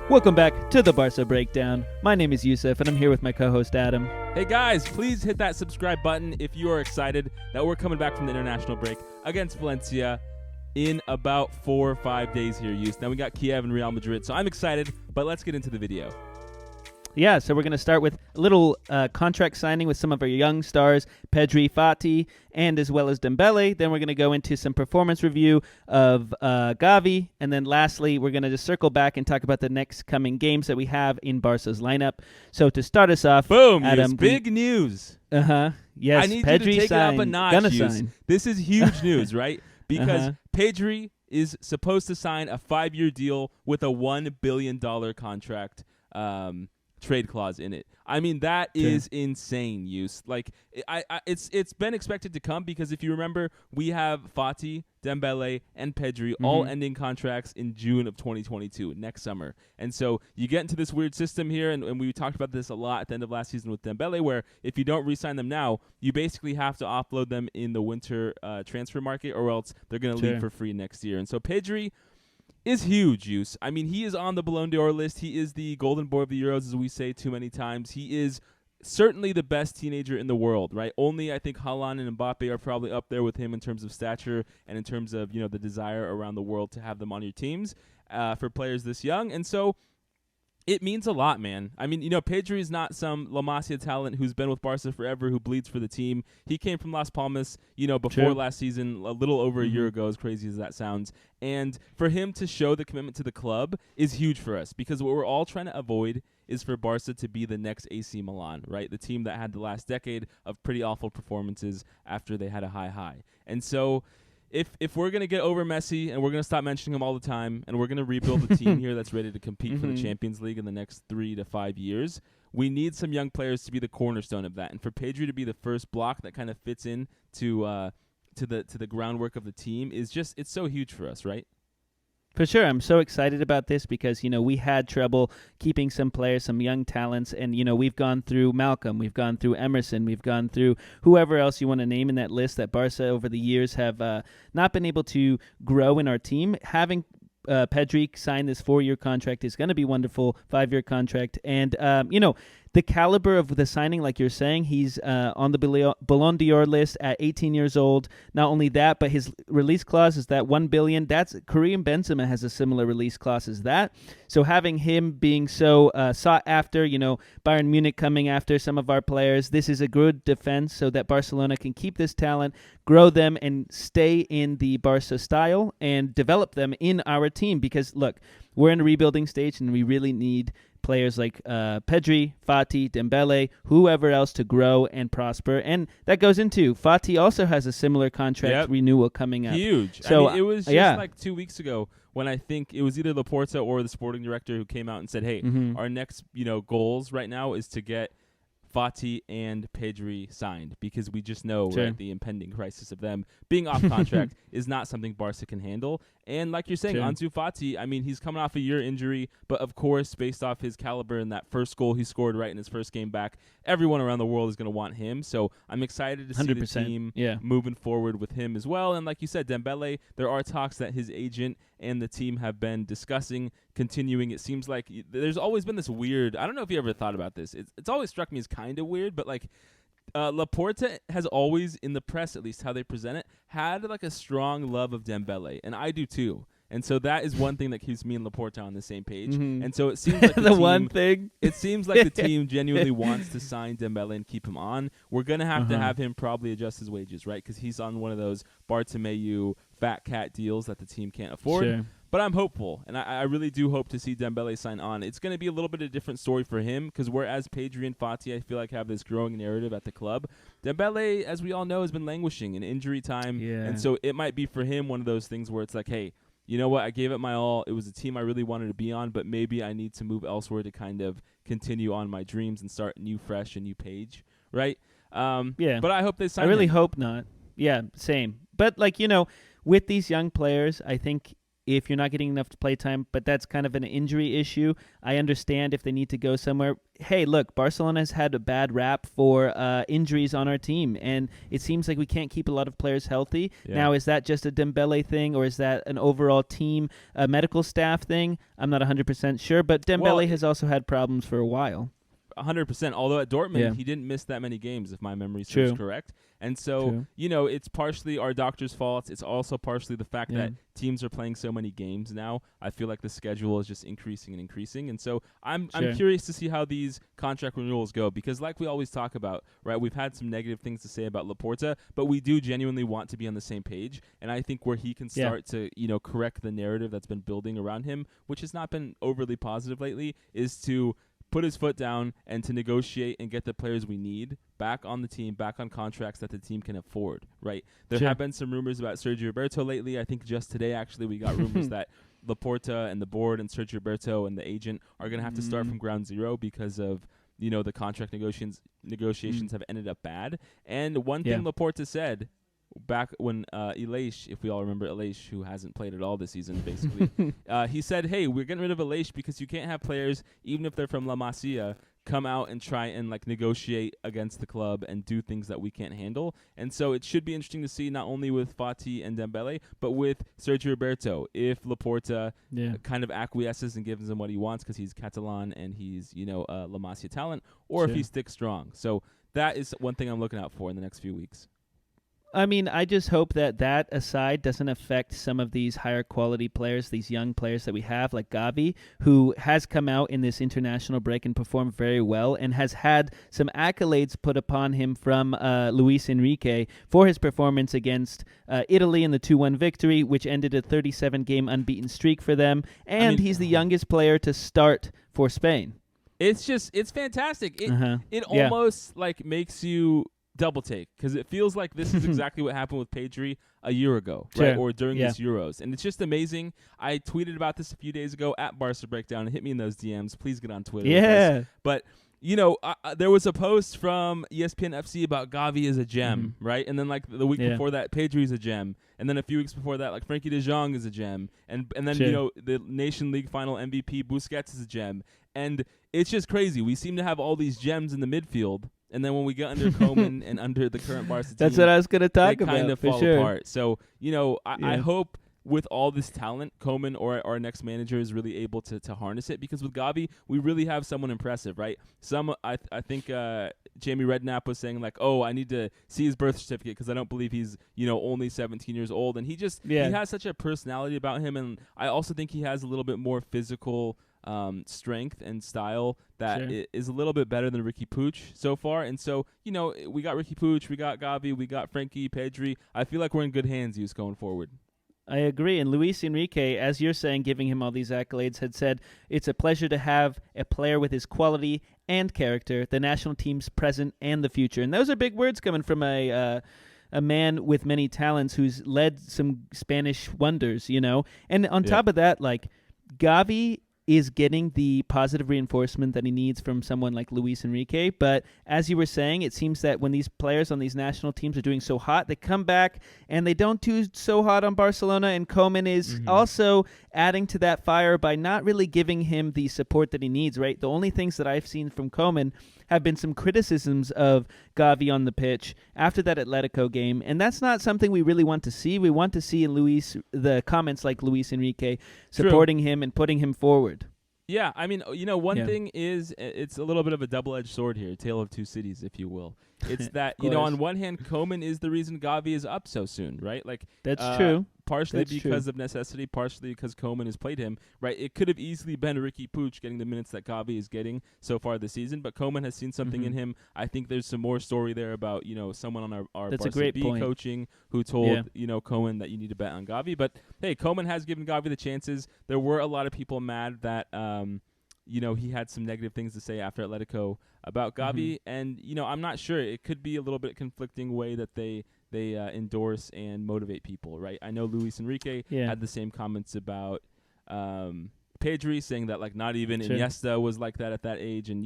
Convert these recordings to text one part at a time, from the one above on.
Welcome back to the Barca Breakdown. My name is Yusuf, and I'm here with my co-host Adam. Hey guys, please hit that subscribe button if you are excited that we're coming back from the international break against Valencia in about 4 or 5 days here, Yus. Then we got Kiev and Real Madrid, so I'm excited, but let's get into the video. Yeah, so we're going to start with a little contract signing with some of our young stars, Pedri, Fati, and as well as Dembele. Then we're going to go into some performance review of Gavi. And then lastly, we're going to just circle back and talk about the next coming games that we have in Barca's lineup. So to start us off, boom, Adam, Yus, big news. Yes, I need Pedri you to take signed, it up a notch, Yus. sign. This is huge news, right? Because Pedri is supposed to sign a 5-year deal with a $1 billion contract trade clause in it. I mean, that is insane, Yus. Like, it's been expected to come because if you remember, we have Fati, Dembele, and Pedri all ending contracts in June of 2022, next summer. And so you get into this weird system here, and we talked about this a lot at the end of last season with Dembele, where if you don't re-sign them now, you basically have to offload them in the winter transfer market, or else they're going to leave for free next year. And so Pedri is huge, Yus. I mean, he is on the Ballon d'Or list. He is the golden boy of the Euros, as we say too many times. He is certainly the best teenager in the world, right? Only I think Haaland and Mbappe are probably up there with him in terms of stature and in terms of, you know, the desire around the world to have them on your teams for players this young. And so it means a lot, man. I mean, you know, Pedri is not some La Masia talent who's been with Barca forever, who bleeds for the team. He came from Las Palmas, you know, before last season, a little over a year ago, as crazy as that sounds. And for him to show the commitment to the club is huge for us, because what we're all trying to avoid is for Barca to be the next AC Milan, right? The team that had the last decade of pretty awful performances after they had a high. And so If we're going to get over Messi and we're going to stop mentioning him all the time and we're going to rebuild a team here that's ready to compete for the Champions League in the next 3 to 5 years, we need some young players to be the cornerstone of that. And for Pedri to be the first block that kind of fits in to the groundwork of the team is just, it's so huge for us, right? For sure. I'm so excited about this because, you know, we had trouble keeping some players, some young talents, and, you know, we've gone through Malcolm, we've gone through Emerson, we've gone through whoever else you want to name in that list that Barca over the years have not been able to grow in our team. Having Pedri sign this 4-year contract is going to be wonderful, 5-year contract. And, you know, the caliber of the signing, like you're saying, he's on the Ballon d'Or list at 18 years old. Not only that, but his release clause is that $1 billion. That's Karim Benzema has a similar release clause as that. So having him being so sought after, you know, Bayern Munich coming after some of our players, this is a good defense so that Barcelona can keep this talent, grow them, and stay in the Barca style and develop them in our team. Because, look, we're in a rebuilding stage and we really need players like Pedri, Fati, Dembele, whoever else to grow and prosper. And that goes into Fati also has a similar contract renewal coming up. Huge. So I mean, it was just like 2 weeks ago when I think it was either Laporta or the sporting director who came out and said, hey, our next, you know, goals right now is to get Fati and Pedri signed, because we just know right, the impending crisis of them being off contract is not something Barca can handle. And like you're saying, Ansu Fati, I mean, he's coming off a year injury, but of course, based off his caliber and that first goal he scored right in his first game back, everyone around the world is going to want him. So I'm excited to see the team moving forward with him as well. And like you said, Dembele, there are talks that his agent and the team have been discussing continuing. It seems like there's always been this weird, I don't know if you ever thought about this. It's always struck me as kind of weird, but like Laporta has always, in the press at least, how they present it, had like a strong love of Dembele, and I do too. And so that is one thing that keeps me and Laporta on the same page. And so it seems like the one thing. It seems like the team genuinely wants to sign Dembele and keep him on. We're going to have him probably adjust his wages, right? Because he's on one of those Bartomeu fat cat deals that the team can't afford. Sure. But I'm hopeful, and I really do hope to see Dembele sign on. It's going to be a little bit of a different story for him, because whereas Pedri and Fati, I feel like, have this growing narrative at the club, Dembele, as we all know, has been languishing in injury time. And so it might be for him one of those things where it's like, hey, you know what, I gave it my all. It was a team I really wanted to be on, but maybe I need to move elsewhere to kind of continue on my dreams and start new, fresh, a new page, right? But I hope they sign I really him. hope not. Yeah, same. But, like, you know, with these young players, I think if you're not getting enough play time, but that's kind of an injury issue. I understand if they need to go somewhere. Hey, look, Barcelona has had a bad rap for injuries on our team, and it seems like we can't keep a lot of players healthy. Yeah. Now, is that just a Dembele thing, or is that an overall team medical staff thing? I'm not 100% sure, but Dembele has also had problems for a while. 100%. Although at Dortmund, he didn't miss that many games, if my memory serves correct. And so, it's partially our doctor's fault. It's also partially the fact that teams are playing so many games now. I feel like the schedule is just increasing and increasing. And so I'm curious to see how these contract renewals go, because like we always talk about, right, we've had some negative things to say about Laporta, but we do genuinely want to be on the same page. And I think where he can start to, correct the narrative that's been building around him, which has not been overly positive lately, is to put his foot down and to negotiate and get the players we need back on the team, back on contracts that the team can afford, right? There have been some rumors about Sergio Roberto lately. I think just today, actually, we got rumors that Laporta and the board and Sergio Roberto and the agent are going to have to start from ground zero because of, the contract negotiations have ended up bad. And one thing Laporta said back when Aleix, if we all remember Aleix, who hasn't played at all this season, basically, he said, hey, we're getting rid of Aleix because you can't have players, even if they're from La Masia, come out and try and negotiate against the club and do things that we can't handle. And so it should be interesting to see, not only with Fati and Dembele, but with Sergio Roberto, if Laporta kind of acquiesces and gives him what he wants because he's Catalan and he's, La Masia talent, or if he sticks strong. So that is one thing I'm looking out for in the next few weeks. I mean, I just hope that aside doesn't affect some of these higher quality players, these young players that we have, like Gavi, who has come out in this international break and performed very well and has had some accolades put upon him from Luis Enrique for his performance against Italy in the 2-1 victory, which ended a 37-game unbeaten streak for them. And he's the youngest player to start for Spain. It's fantastic. It almost makes you double take, because it feels like this is exactly what happened with Pedri a year ago, right? Or during this Euros. And it's just amazing. I tweeted about this a few days ago at BarcaBreakdown. Hit me in those DMs. Please get on Twitter. Yeah. But, there was a post from ESPN FC about Gavi as a gem, right? And then the week before that, Pedri's a gem. And then a few weeks before that, Frankie de Jong is a gem. And then, the Nation League final MVP, Busquets, is a gem. And it's just crazy. We seem to have all these gems in the midfield. And then when we get under Koeman and under the current Barca team, that's what I was going to talk about. They kind of fall apart. So, I hope with all this talent, Koeman or our next manager is really able to harness it. Because with Gavi, we really have someone impressive, right? I think Jamie Redknapp was saying I need to see his birth certificate because I don't believe he's only 17 years old. And he has such a personality about him, and I also think he has a little bit more physical strength and style that is a little bit better than Ricky Puig so far. And so, we got Ricky Puig, we got Gavi, we got Frankie, Pedri. I feel like we're in good hands, going forward. I agree. And Luis Enrique, as you're saying, giving him all these accolades, had said, it's a pleasure to have a player with his quality and character, the national team's present and the future. And those are big words coming from a man with many talents who's led some Spanish wonders, And on top of that, Gavi is getting the positive reinforcement that he needs from someone like Luis Enrique. But as you were saying, it seems that when these players on these national teams are doing so hot, they come back and they don't do so hot on Barcelona. And Koeman is also adding to that fire by not really giving him the support that he needs, right? The only things that I've seen from Koeman have been some criticisms of Gavi on the pitch after that Atletico game, and that's not something we really want to see. We want to see in the comments like Luis Enrique supporting him and putting him forward. Yeah, I mean, one thing is it's a little bit of a double-edged sword here, tale of two cities, if you will. It's that, on one hand, Koeman is the reason Gavi is up so soon, right? That's true. Partially because of necessity, partially because Koeman has played him, right? It could have easily been Ricky Puig getting the minutes that Gavi is getting so far this season, but Koeman has seen something in him. I think there's some more story there about, someone on our That's Barca B coaching who told, Koeman that you need to bet on Gavi. But, hey, Koeman has given Gavi the chances. There were a lot of people mad that, he had some negative things to say after Atletico about Gavi, and, I'm not sure. It could be a little bit conflicting way that they endorse and motivate people, right? I know Luis Enrique had the same comments about Pedri, saying that not even Iniesta was like that at that age. And,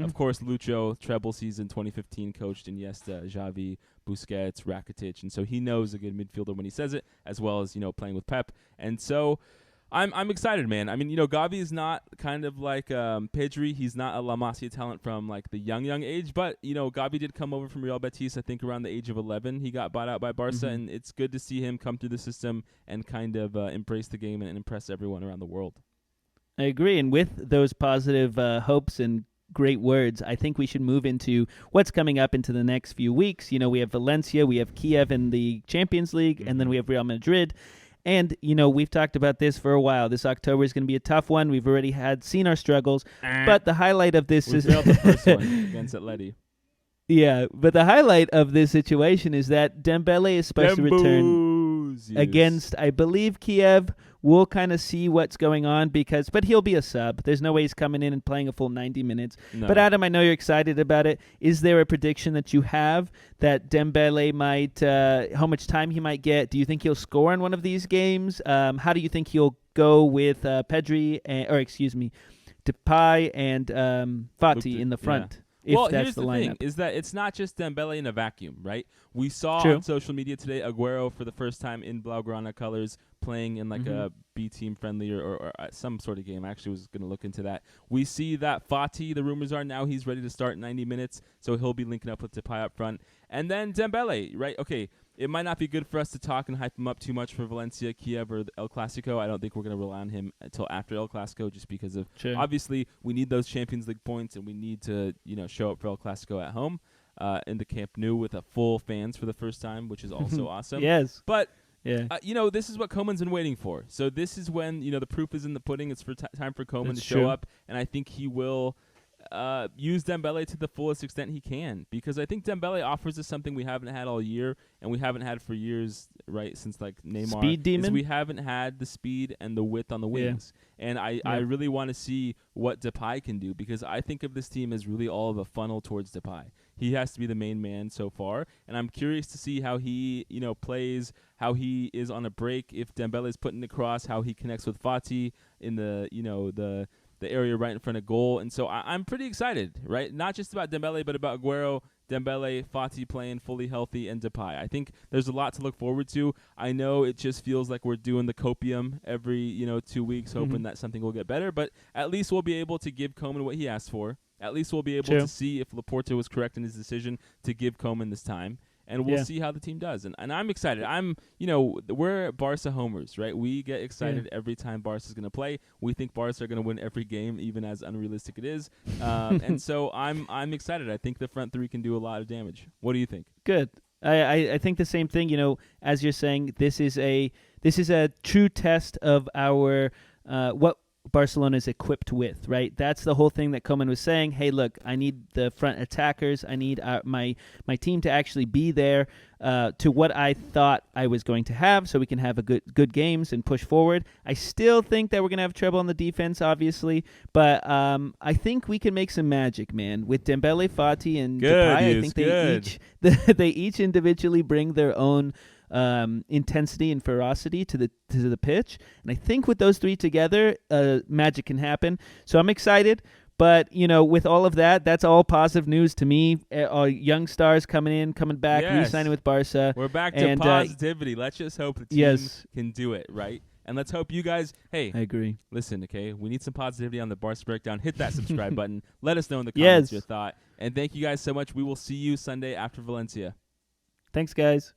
of course, Lucho, treble season 2015, coached Iniesta, Xavi, Busquets, Rakitic. And so he knows a good midfielder when he says it, as well as, playing with Pep. And so I'm excited, man. I mean, Gavi is not kind of like Pedri. He's not a La Masia talent from like the young age, but Gavi did come over from Real Betis, I think around the age of 11. He got bought out by Barca, and it's good to see him come through the system and kind of embrace the game and impress everyone around the world. I agree, and with those positive hopes and great words, I think we should move into what's coming up into the next few weeks. We have Valencia, we have Kiev in the Champions League, and then we have Real Madrid. And, we've talked about this for a while. This October is going to be a tough one. We've already seen our struggles. But the highlight of this is... failed the first one against Atleti. Yeah, but the highlight of this situation is that Dembele is supposed to return against, I believe, Kiev. We'll kind of see what's going on but he'll be a sub. There's no way he's coming in and playing a full 90 minutes. No. But Adam, I know you're excited about it. Is there a prediction that you have that Dembele might, how much time he might get? Do you think he'll score in one of these games? How do you think he'll go with Pedri, Depay and Fati in the front? Yeah. Well, here's the lineup. thing, is that it's not just Dembele in a vacuum, right? We saw on social media today Aguero for the first time in Blaugrana colors playing in like a B-team friendly or some sort of game. I actually was going to look into that. We see that Fati, the rumors are now he's ready to start 90 minutes, so he'll be linking up with Depay up front. And then Dembele, right? Okay, it might not be good for us to talk and hype him up too much for Valencia, Kiev, or El Clasico. I don't think we're going to rely on him until after El Clasico just because of, obviously, we need those Champions League points and we need to, show up for El Clasico at home in the Camp Nou with a full fans for the first time, which is also awesome. Yes. But, this is what Koeman's been waiting for. So this is when, the proof is in the pudding. It's for time for Koeman to show up, and I think he will use Dembele to the fullest extent he can, because I think Dembele offers us something we haven't had all year and we haven't had for years, right, since like Neymar. Speed demon? We haven't had the speed and the width on the wings. And I really want to see what Depay can do, because I think of this team as really all of a funnel towards Depay. He has to be the main man so far, and I'm curious to see how he, plays, how he is on a break, if Dembele is putting the cross, how he connects with Fati in the, the area right in front of goal. And so I'm pretty excited, right? Not just about Dembele, but about Aguero, Dembele, Fati playing fully healthy, and Depay. I think there's a lot to look forward to. I know it just feels like we're doing the copium every, 2 weeks, hoping that something will get better. But at least we'll be able to give Koeman what he asked for. At least we'll be able to see if Laporta was correct in his decision to give Koeman this time. And we'll see how the team does. And I'm excited. We're Barca homers, right? We get excited every time Barca's going to play. We think Barca are going to win every game, even as unrealistic it is. And so I'm excited. I think the front three can do a lot of damage. What do you think? Good. I think the same thing. As you're saying, this is a true test of our what Barcelona is equipped with, right? That's the whole thing that Koeman was saying. Hey, look, I need the front attackers. I need my team to actually be there to what I thought I was going to have, so we can have a good games and push forward. I still think that we're gonna have trouble on the defense, obviously, but I think we can make some magic, man. With Dembele, Fati, and Depay, I think they each individually bring their own intensity and ferocity to the pitch, and I think with those three together, magic can happen. So I'm excited. But with all of that, that's all positive news to me. Young stars coming back, re-signing with Barca. We're back to positivity. Let's just hope the team can do it, right? And let's hope you guys, hey, I agree. Listen, okay, we need some positivity on the Barca Breakdown. Hit that subscribe button. Let us know in the comments your thought. And thank you guys so much. We will see you Sunday after Valencia. Thanks, guys.